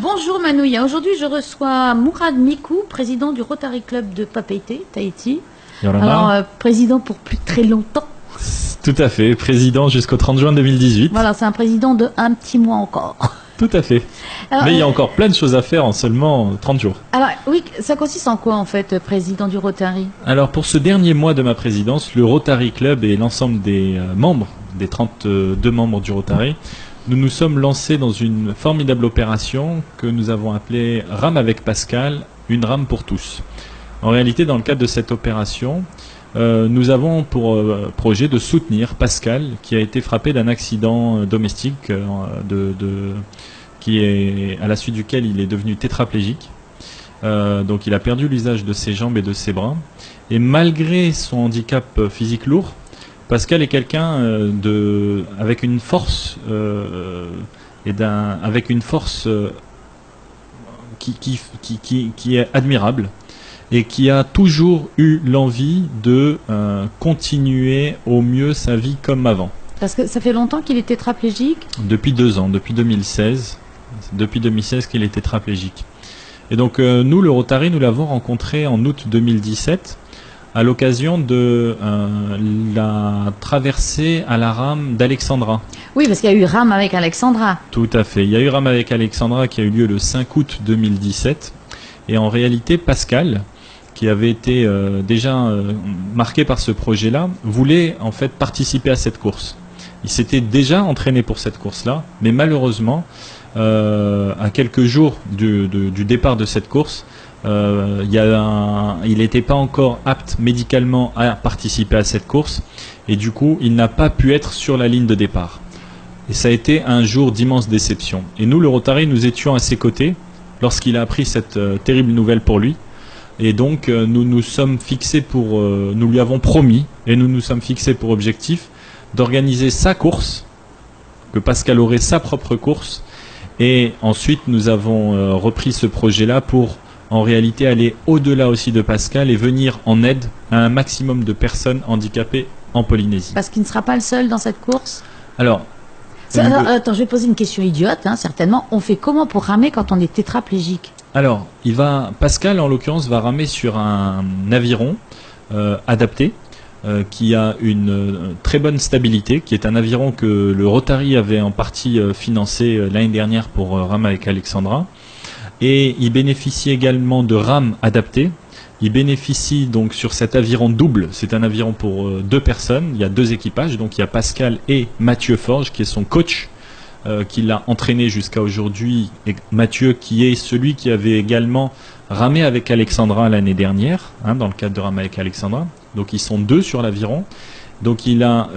Bonjour Manouya, aujourd'hui je reçois Mourad Mikou, président du Rotary Club de Papeete, Tahiti. Alors, président pour plus de très longtemps. Tout à fait, président jusqu'au 30 juin 2018. Voilà, c'est un président de un petit mois encore. Tout à fait. Alors, mais il y a encore plein de choses à faire en seulement 30 jours. Alors oui, ça consiste en quoi en fait, président du Rotary? Alors pour ce dernier mois de ma présidence, le Rotary Club et l'ensemble des membres, des 32 membres du Rotary, nous nous sommes lancés dans une formidable opération que nous avons appelée Rame avec Pascal, une rame pour tous. En réalité, dans le cadre de cette opération, nous avons pour projet de soutenir Pascal, qui a été frappé d'un accident domestique, à la suite duquel il est devenu tétraplégique. Donc il a perdu l'usage de ses jambes et de ses bras. Et malgré son handicap physique lourd, Pascal est quelqu'un avec une force qui est admirable et qui a toujours eu l'envie de continuer au mieux sa vie comme avant. Parce que ça fait longtemps qu'il est tétraplégique? Depuis 2 ans, depuis 2016. Depuis 2016 qu'il est tétraplégique. Et donc nous, le Rotary, nous l'avons rencontré en août 2017 à l'occasion de la traversée à la rame d'Alexandra. Oui, parce qu'il y a eu rame avec Alexandra. Tout à fait. Il y a eu rame avec Alexandra qui a eu lieu le 5 août 2017. Et en réalité, Pascal, qui avait été déjà marqué par ce projet-là, voulait en fait participer à cette course. Il s'était déjà entraîné pour cette course-là, mais malheureusement, à quelques jours du départ de cette course, il n'était pas encore apte médicalement à participer à cette course, et du coup, il n'a pas pu être sur la ligne de départ. Et ça a été un jour d'immense déception. Et nous, le Rotary, nous étions à ses côtés lorsqu'il a appris cette terrible nouvelle pour lui. Et donc, nous lui avons promis, et nous nous sommes fixés pour objectif d'organiser sa course, que Pascal aurait sa propre course. Et ensuite, nous avons repris ce projet-là pour, en réalité, aller au-delà aussi de Pascal et venir en aide à un maximum de personnes handicapées en Polynésie. Parce qu'il ne sera pas le seul dans cette course? Alors, attends, je vais poser une question idiote, certainement. On fait comment pour ramer quand on est tétraplégique? Alors, Pascal, en l'occurrence, va ramer sur un aviron adapté, qui a une très bonne stabilité, qui est un aviron que le Rotary avait en partie financé l'année dernière pour ramer avec Alexandra. Et il bénéficie également de rames adaptées. Il bénéficie donc sur cet aviron double, c'est un aviron pour 2 personnes, il y a 2 équipages, donc il y a Pascal et Mathieu Forge qui est son coach, qui l'a entraîné jusqu'à aujourd'hui, et Mathieu qui est celui qui avait également ramé avec Alexandra l'année dernière, dans le cadre de Rame avec Alexandra. Donc ils sont 2 sur l'aviron. Donc il a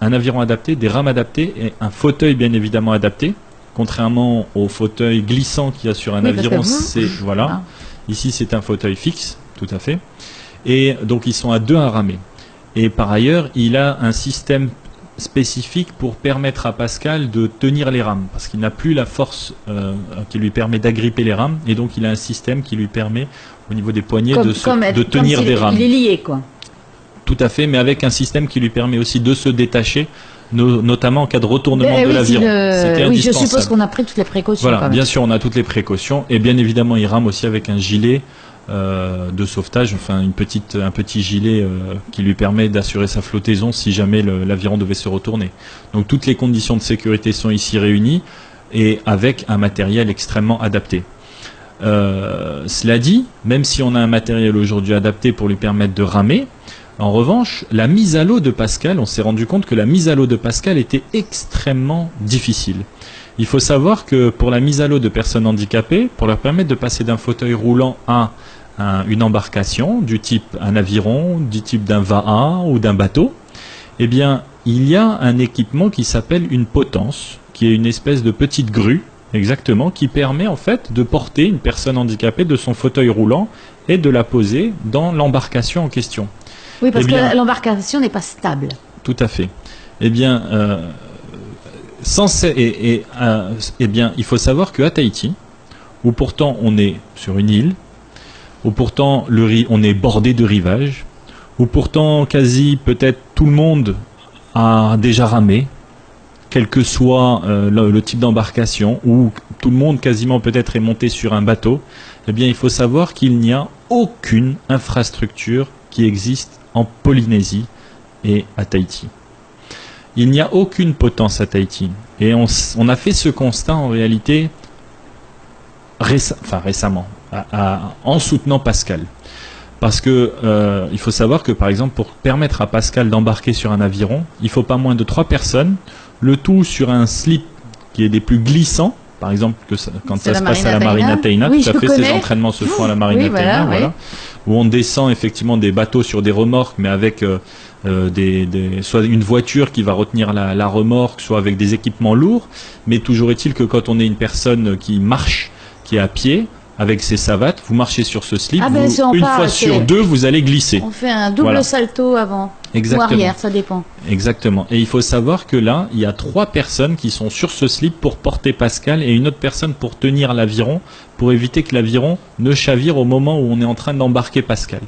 un aviron adapté, des rames adaptées et un fauteuil bien évidemment adapté. Contrairement au fauteuil glissant qu'il y a sur un aviron, voilà. Ici c'est un fauteuil fixe, tout à fait. Et donc ils sont à 2 à ramer. Et par ailleurs, il a un système spécifique pour permettre à Pascal de tenir les rames, parce qu'il n'a plus la force qui lui permet d'agripper les rames, et donc il a un système qui lui permet au niveau des poignets de tenir des rames. Il est lié, quoi. Tout à fait, mais avec un système qui lui permet aussi de se détacher, notamment en cas de retournement de l'aviron. Oui, je suppose qu'on a pris toutes les précautions. Voilà, bien sûr, on a toutes les précautions, et bien évidemment, il rame aussi avec un gilet de sauvetage, enfin un petit gilet qui lui permet d'assurer sa flottaison si jamais l'aviron devait se retourner. Donc toutes les conditions de sécurité sont ici réunies, et avec un matériel extrêmement adapté. Cela dit, même si on a un matériel aujourd'hui adapté pour lui permettre de ramer, en revanche, la mise à l'eau de Pascal, on s'est rendu compte que la mise à l'eau de Pascal était extrêmement difficile. Il faut savoir que pour la mise à l'eau de personnes handicapées, pour leur permettre de passer d'un fauteuil roulant à une embarcation, du type un aviron, du type d'un vaha ou d'un bateau, eh bien, il y a un équipement qui s'appelle une potence, qui est une espèce de petite grue, exactement, qui permet en fait de porter une personne handicapée de son fauteuil roulant et de la poser dans l'embarcation en question. Oui, parce que l'embarcation n'est pas stable. Tout à fait. Eh bien, il faut savoir qu'à Tahiti, où pourtant on est sur une île, où pourtant on est bordé de rivages, où pourtant quasi peut-être tout le monde a déjà ramé, quel que soit le type d'embarcation, où tout le monde quasiment peut-être est monté sur un bateau, eh bien il faut savoir qu'il n'y a aucune infrastructure qui existe en Polynésie et à Tahiti. Il n'y a aucune potence à Tahiti. Et on a fait ce constat en réalité récemment, en soutenant Pascal. Parce que il faut savoir que par exemple pour permettre à Pascal d'embarquer sur un aviron, il faut pas moins de 3 personnes, le tout sur un slip qui est des plus glissants, par exemple quand ça se passe à la Marine Athéna, oui, tout à fait, ces entraînements se font à la Marine Athéna, voilà, où on descend effectivement des bateaux sur des remorques, mais avec soit une voiture qui va retenir la remorque, soit avec des équipements lourds, mais toujours est-il que quand on est une personne qui marche, qui est à pied, avec ses savates, vous marchez sur ce slip, une fois sur 2, vous allez glisser. On fait un double salto avant ou arrière, ça dépend. Exactement. Et il faut savoir que là, il y a 3 personnes qui sont sur ce slip pour porter Pascal et une autre personne pour tenir l'aviron, pour éviter que l'aviron ne chavire au moment où on est en train d'embarquer Pascal.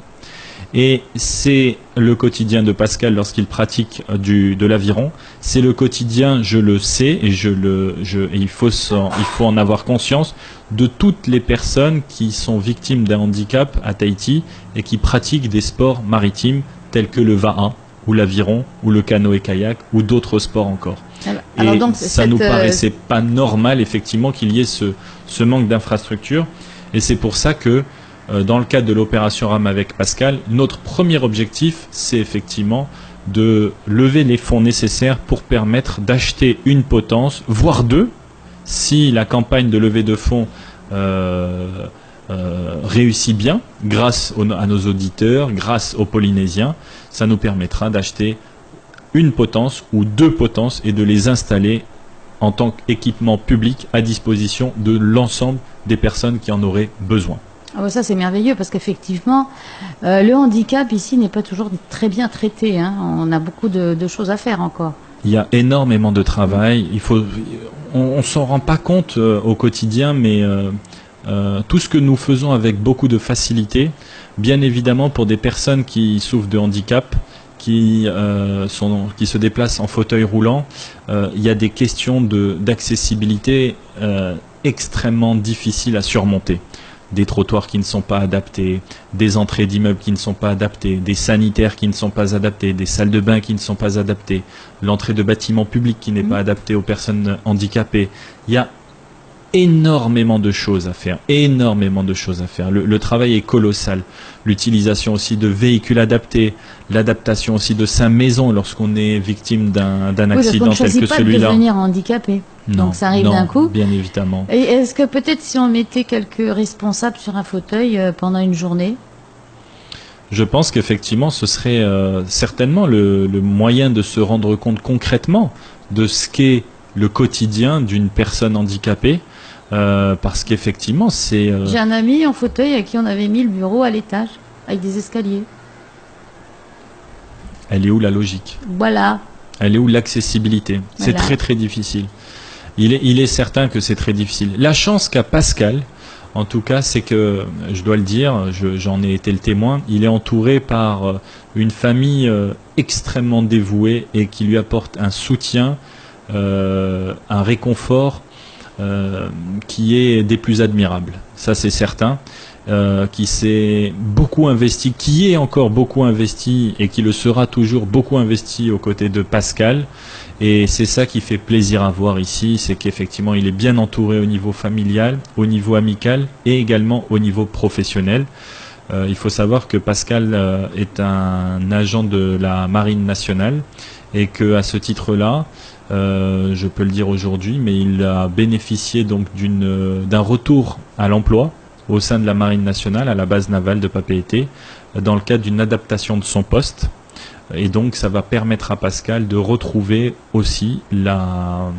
Et c'est le quotidien de Pascal lorsqu'il pratique de l'aviron. C'est le quotidien, je le sais, et il faut en avoir conscience, de toutes les personnes qui sont victimes d'un handicap à Tahiti et qui pratiquent des sports maritimes tels que le va'a, ou l'aviron, ou le canoë-kayak, ou d'autres sports encore. Alors et donc, ça nous paraissait pas normal, effectivement, qu'il y ait ce manque d'infrastructure. Et c'est pour ça que dans le cadre de l'opération RAM avec Pascal, notre premier objectif, c'est effectivement de lever les fonds nécessaires pour permettre d'acheter une potence, voire 2, si la campagne de levée de fonds réussit bien, grâce à nos auditeurs, grâce aux Polynésiens, ça nous permettra d'acheter une potence ou 2 potences et de les installer en tant qu'équipement public à disposition de l'ensemble des personnes qui en auraient besoin. Ah bah ça c'est merveilleux parce qu'effectivement le handicap ici n'est pas toujours très bien traité, hein. On a beaucoup de choses à faire encore. Il y a énormément de travail, on s'en rend pas compte au quotidien, mais tout ce que nous faisons avec beaucoup de facilité, bien évidemment pour des personnes qui souffrent de handicap, qui se déplacent en fauteuil roulant, il y a des questions d'accessibilité extrêmement difficiles à surmonter. Des trottoirs qui ne sont pas adaptés, des entrées d'immeubles qui ne sont pas adaptées, des sanitaires qui ne sont pas adaptés, des salles de bain qui ne sont pas adaptées, l'entrée de bâtiments publics qui n'est pas adaptée aux personnes handicapées. Il y a énormément de choses à faire, énormément de choses à faire. Le travail est colossal. L'utilisation aussi de véhicules adaptés, l'adaptation aussi de sa maison lorsqu'on est victime d'un accident tel que celui-là. On ne choisit pas de devenir handicapé. Non, donc ça arrive d'un coup. Bien évidemment. Et est-ce que peut-être si on mettait quelques responsables sur un fauteuil pendant une journée? Je pense qu'effectivement ce serait certainement le moyen de se rendre compte concrètement de ce qu'est le quotidien d'une personne handicapée. Parce qu'effectivement c'est... J'ai un ami en fauteuil à qui on avait mis le bureau à l'étage avec des escaliers. Elle est où la logique? Voilà. Elle est où l'accessibilité? C'est très très difficile. Il est certain que c'est très difficile. La chance qu'a Pascal, en tout cas, c'est que, je dois le dire, j'en ai été le témoin, il est entouré par une famille extrêmement dévouée et qui lui apporte un soutien, un réconfort qui est des plus admirables. Ça, c'est certain. Qui s'est beaucoup investi, qui est encore beaucoup investi et qui le sera toujours beaucoup investi aux côtés de Pascal. Et c'est ça qui fait plaisir à voir ici, c'est qu'effectivement il est bien entouré au niveau familial, au niveau amical et également au niveau professionnel. Il faut savoir que Pascal est un agent de la Marine nationale et que à ce titre-là, je peux le dire aujourd'hui, mais il a bénéficié donc d'un retour à l'emploi au sein de la Marine nationale, à la base navale de Papeete, dans le cadre d'une adaptation de son poste. Et donc ça va permettre à Pascal de retrouver aussi la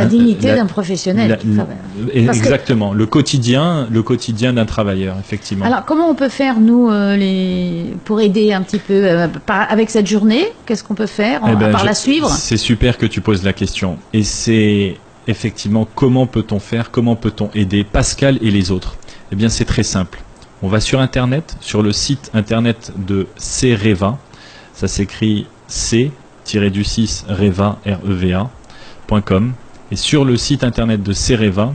dignité d'un professionnel. Exactement, le quotidien d'un travailleur, effectivement. Alors comment on peut faire, nous, pour aider un petit peu avec cette journée? Qu'est-ce qu'on peut faire à part la suivre? C'est super que tu poses la question. Et c'est effectivement comment peut-on faire, comment peut-on aider Pascal et les autres? Eh bien c'est très simple. On va sur Internet, sur le site Internet de CREVA. Ça s'écrit C-6 REVA, R-E-V-A. cereva.com. Et sur le site internet de Cereva,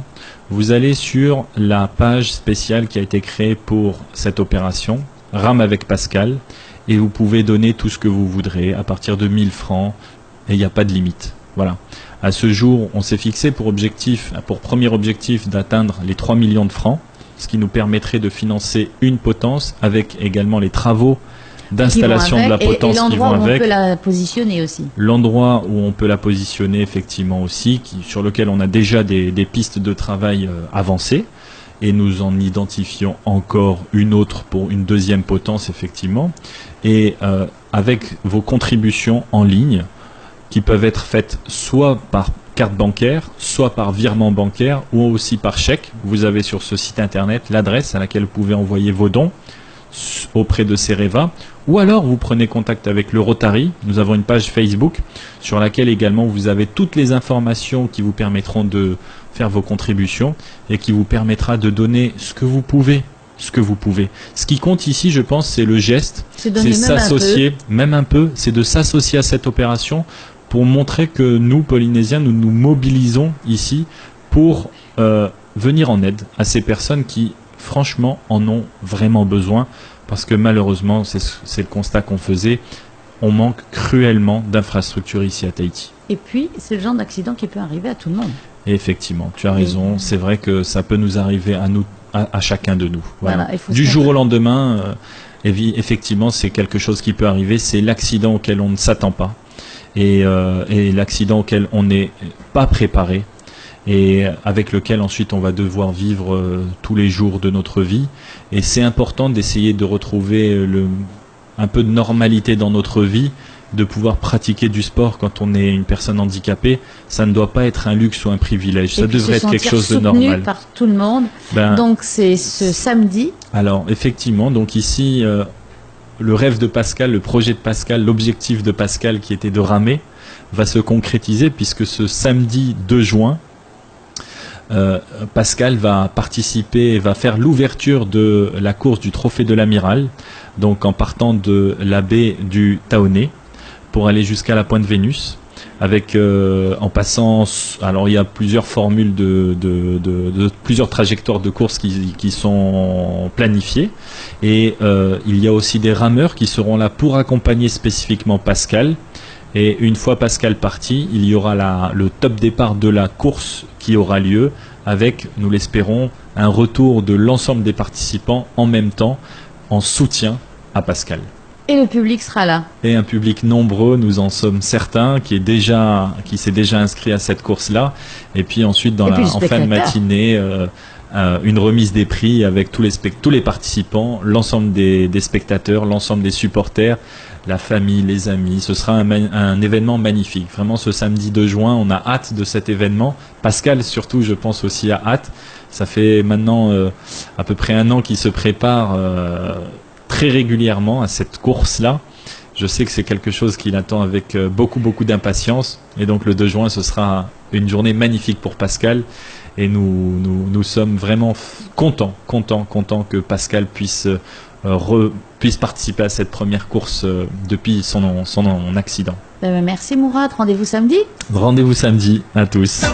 vous allez sur la page spéciale qui a été créée pour cette opération, Rame avec Pascal, et vous pouvez donner tout ce que vous voudrez à partir de 1000 francs, et il n'y a pas de limite. Voilà. À ce jour, on s'est fixé pour premier objectif d'atteindre les 3 millions de francs, ce qui nous permettrait de financer une potence avec également les travaux d'installation de la potence qui vont avec. Et l'endroit où on peut la positionner aussi. L'endroit où on peut la positionner effectivement aussi, sur lequel on a déjà des pistes de travail avancées, et nous en identifions encore une autre pour une deuxième potence effectivement, et avec vos contributions en ligne, qui peuvent être faites soit par carte bancaire, soit par virement bancaire, ou aussi par chèque. Vous avez sur ce site internet l'adresse à laquelle vous pouvez envoyer vos dons auprès de Cereva, ou alors vous prenez contact avec le Rotary. Nous avons une page Facebook sur laquelle également vous avez toutes les informations qui vous permettront de faire vos contributions et qui vous permettra de donner ce que vous pouvez. Ce qui compte ici, je pense, c'est le geste, c'est s'associer, même un peu, c'est de s'associer à cette opération pour montrer que nous, Polynésiens, nous nous mobilisons ici pour venir en aide à ces personnes qui, franchement, en ont vraiment besoin, parce que malheureusement, c'est le constat qu'on faisait, on manque cruellement d'infrastructures ici à Tahiti. Et puis, c'est le genre d'accident qui peut arriver à tout le monde. Et effectivement, tu as raison, c'est vrai que ça peut nous arriver à nous, à chacun de nous. Voilà. Du jour au lendemain, effectivement, c'est quelque chose qui peut arriver, c'est l'accident auquel on ne s'attend pas, et l'accident auquel on n'est pas préparé, et avec lequel ensuite on va devoir vivre tous les jours de notre vie. Et c'est important d'essayer de retrouver un peu de normalité dans notre vie, de pouvoir pratiquer du sport quand on est une personne handicapée. Ça ne doit pas être un luxe ou un privilège, ça devrait être quelque chose de normal. Par tout le monde. Donc c'est ce samedi. Alors effectivement, donc ici le rêve de Pascal, le projet de Pascal, l'objectif de Pascal qui était de ramer va se concrétiser, puisque ce samedi 2 juin, Pascal va participer, va faire l'ouverture de la course du Trophée de l'Amiral, donc en partant de la baie du Taoné pour aller jusqu'à la Pointe Vénus, avec en passant, alors il y a plusieurs formules plusieurs trajectoires de course qui sont planifiées, et il y a aussi des rameurs qui seront là pour accompagner spécifiquement Pascal. Et une fois Pascal parti, il y aura le top départ de la course qui aura lieu, avec, nous l'espérons, un retour de l'ensemble des participants en même temps, en soutien à Pascal. Et le public sera là. Et un public nombreux, nous en sommes certains, qui s'est déjà inscrit à cette course-là. Et puis ensuite, en fin de matinée, une remise des prix avec tous les participants, l'ensemble des spectateurs, l'ensemble des supporters, la famille, les amis. Ce sera un événement magnifique. Vraiment, ce samedi 2 juin, on a hâte de cet événement. Pascal, surtout, je pense aussi, a hâte. Ça fait maintenant à peu près 1 an qu'il se prépare très régulièrement à cette course-là. Je sais que c'est quelque chose qu'il attend avec beaucoup d'impatience. Et donc le 2 juin, ce sera une journée magnifique pour Pascal. Et nous sommes vraiment contents que Pascal puisse participer à cette première course depuis son accident. Merci Mourad, rendez-vous samedi. Rendez-vous samedi à tous.